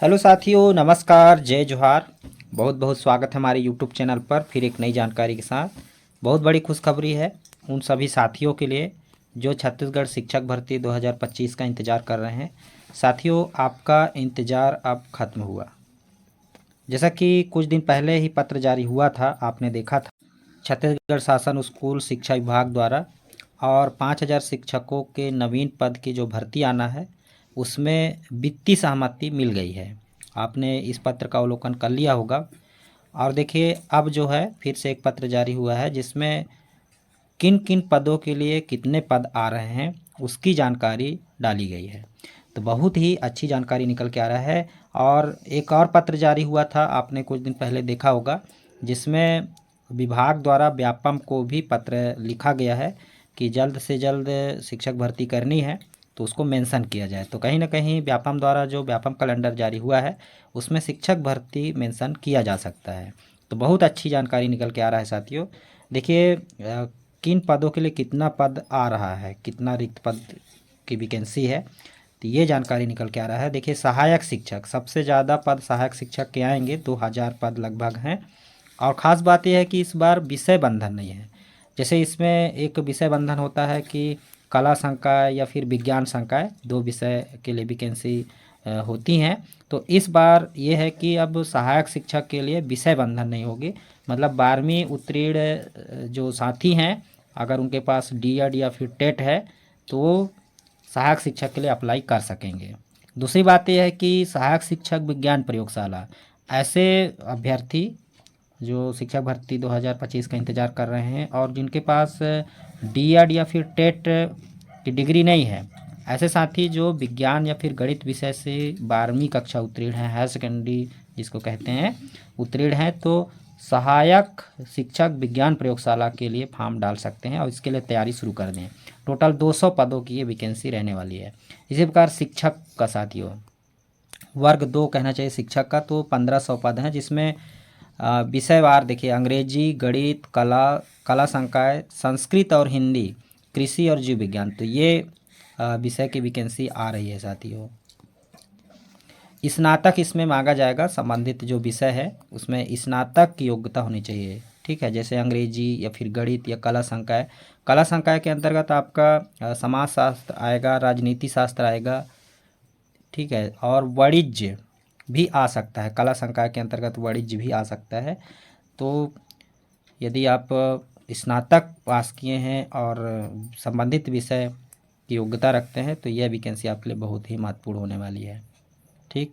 Hello साथियों, नमस्कार, जय जोहार। बहुत बहुत स्वागत है हमारे यूट्यूब चैनल पर फिर एक नई जानकारी के साथ। बहुत बड़ी खुशखबरी है उन सभी साथियों के लिए जो छत्तीसगढ़ शिक्षक भर्ती 2025 का इंतज़ार कर रहे हैं। साथियों, आपका इंतज़ार अब ख़त्म हुआ। जैसा कि कुछ दिन पहले ही पत्र जारी हुआ था, आपने देखा था छत्तीसगढ़ शासन स्कूल शिक्षा विभाग द्वारा और 5,000 शिक्षकों के नवीन पद की जो भर्ती आना है उसमें वित्तीय सहमति मिल गई है। आपने इस पत्र का अवलोकन कर लिया होगा। और देखिए, अब जो है फिर से एक पत्र जारी हुआ है जिसमें किन किन पदों के लिए कितने पद आ रहे हैं उसकी जानकारी डाली गई है। तो बहुत ही अच्छी जानकारी निकल के आ रहा है। और एक और पत्र जारी हुआ था, आपने कुछ दिन पहले देखा होगा, जिसमें विभाग द्वारा व्यापम को भी पत्र लिखा गया है कि जल्द से जल्द शिक्षक भर्ती करनी है तो उसको मेंशन किया जाए। तो कहीं ना कहीं व्यापम द्वारा जो व्यापम कैलेंडर जारी हुआ है उसमें शिक्षक भर्ती मेंशन किया जा सकता है। तो बहुत अच्छी जानकारी निकल के आ रहा है साथियों। देखिए, किन पदों के लिए कितना पद आ रहा है, कितना रिक्त पद की वैकेंसी है, तो ये जानकारी निकल के आ रहा है। देखिए, सहायक शिक्षक सबसे ज़्यादा पद सहायक शिक्षक के आएंगे, 2,000 पद लगभग हैं। और ख़ास बात यह है कि इस बार विषय बंधन नहीं है। जैसे इसमें एक विषय बंधन होता है कि कला संकाय या फिर विज्ञान संकाय, दो विषय के लिए वैकेंसी होती हैं। तो इस बार ये है कि अब सहायक शिक्षक के लिए विषय बंधन नहीं होगी। मतलब 12वीं उत्तीर्ण जो साथी हैं, अगर उनके पास डी.एड या फिर टेट है तो वो सहायक शिक्षक के लिए अप्लाई कर सकेंगे। दूसरी बात यह है कि सहायक शिक्षक विज्ञान प्रयोगशाला, ऐसे अभ्यर्थी जो शिक्षक भर्ती 2025 का इंतज़ार कर रहे हैं और जिनके पास डी.एड या फिर टेट की डिग्री नहीं है, ऐसे साथी जो विज्ञान या फिर गणित विषय से 12वीं कक्षा उत्तीर्ण हैं, हायर सेकेंडरी जिसको कहते हैं, उत्तीर्ण हैं, तो सहायक शिक्षक विज्ञान प्रयोगशाला के लिए फॉर्म डाल सकते हैं और इसके लिए तैयारी शुरू कर दें। टोटल 200 पदों की ये वैकेंसी रहने वाली है। इसी प्रकार शिक्षक का साथियों वर्ग 2 कहना चाहिए शिक्षक का, तो 1,500 पद हैं, जिसमें विषयवार देखिए अंग्रेजी, गणित, कला संकाय, संस्कृत और हिंदी, कृषि और जीव विज्ञान, तो ये विषय की वैकेंसी आ रही है साथियों। स्नातक इसमें मांगा जाएगा, संबंधित जो विषय है उसमें स्नातक की योग्यता होनी चाहिए। ठीक है, जैसे अंग्रेजी या फिर गणित या कला संकाय के अंतर्गत आपका समाज शास्त्र आएगा, राजनीति शास्त्र आएगा। ठीक है, और वाणिज्य भी आ सकता है, कला संकाय के अंतर्गत वाणिज्य भी आ सकता है। तो यदि आप स्नातक पास किए हैं और संबंधित विषय की योग्यता रखते हैं तो यह वैकेंसी आपके लिए बहुत ही महत्वपूर्ण होने वाली है। ठीक,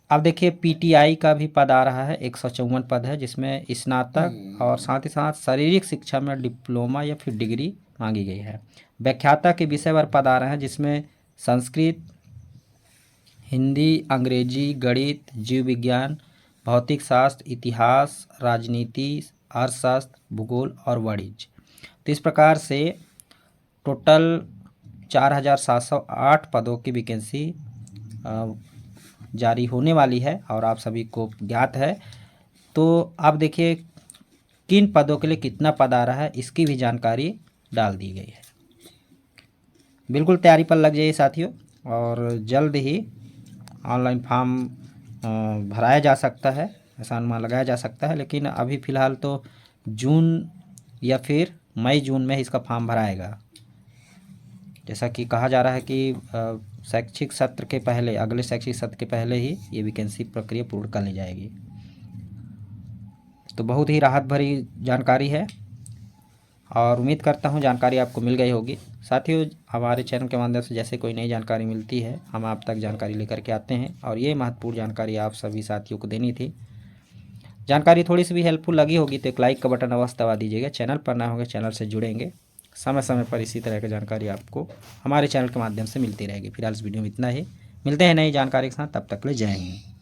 अब देखिए पीटीआई का भी पद आ रहा है, 154 पद है, जिसमें स्नातक और साथ ही साथ शारीरिक शिक्षा में डिप्लोमा या फिर डिग्री मांगी गई है। व्याख्याता के विषय पर पद आ रहे हैं, जिसमें संस्कृत, हिंदी, अंग्रेजी, गणित, जीव विज्ञान, भौतिक शास्त्र, इतिहास, राजनीति, अर्थशास्त्र, भूगोल और वाणिज्य। तो इस प्रकार से टोटल 4,708 पदों की वैकेंसी जारी होने वाली है और आप सभी को ज्ञात है। तो अब देखिए किन पदों के लिए कितना पद आ रहा है इसकी भी जानकारी डाल दी गई है। बिल्कुल तैयारी पर लग जाइए साथियों, और जल्द ही ऑनलाइन फॉर्म भराया जा सकता है, ऐसा अनुमान लगाया जा सकता है। लेकिन अभी फ़िलहाल तो जून या फिर मई जून में इसका फॉर्म भराएगा। जैसा कि कहा जा रहा है कि शैक्षिक सत्र के पहले, अगले शैक्षिक सत्र के पहले ही ये वैकेंसी प्रक्रिया पूर्ण कर ली जाएगी। तो बहुत ही राहत भरी जानकारी है और उम्मीद करता हूँ जानकारी आपको मिल गई होगी। साथियों, हमारे चैनल के माध्यम से जैसे कोई नई जानकारी मिलती है हम आप तक जानकारी लेकर के आते हैं, और ये महत्वपूर्ण जानकारी आप सभी साथियों को देनी थी। जानकारी थोड़ी सी भी हेल्पफुल लगी होगी तो एक लाइक का बटन अवश्य दबा दीजिएगा। चैनल पर ना होगा, चैनल से जुड़ेंगे, समय समय पर इसी तरह की जानकारी आपको हमारे चैनल के माध्यम से मिलती रहेगी। फिलहाल इस वीडियो में इतना ही, मिलते हैं नई जानकारी के साथ, तब तक ले जय हिंद।